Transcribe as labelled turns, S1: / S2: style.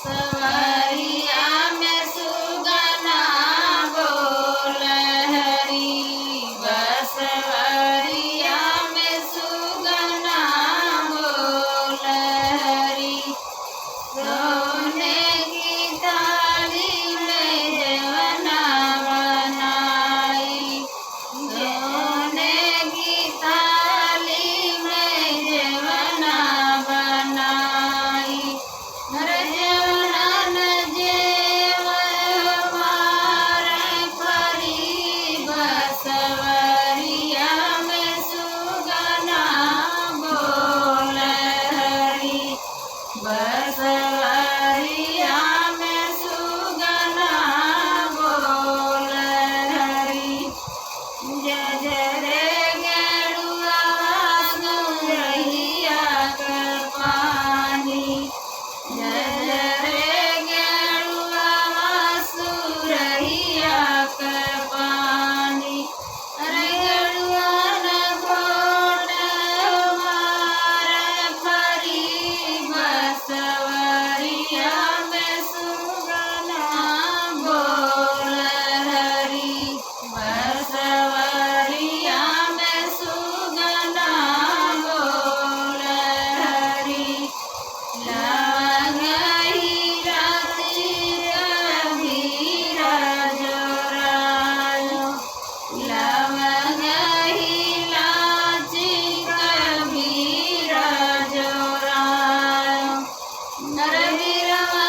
S1: बसवरिया में सुगना बोले हरि। बसवरिया में सुगना बोले हरि। सोने की थाली में जवना बनाई। सोने की थाली में जवना बनाई। हर जवना जेव हमारे परी। बसवरिया में सुगना बोले हरि। बसवरिया में सुगना बोले हरि। जय जय रे गेरुआ सुरहिया कर पानी। जय जय रे गेरुआ सुरहिया कर पानी। अरे गेरुआ न घोट हमारे परी। बसवरिया में सुगना बोले हरि। बसवरिया में सुगना बोले हरि। लवंग हीराती कबीरा जोरायो। लवंग इलायची कबीरा जोरायो। नर वीरवा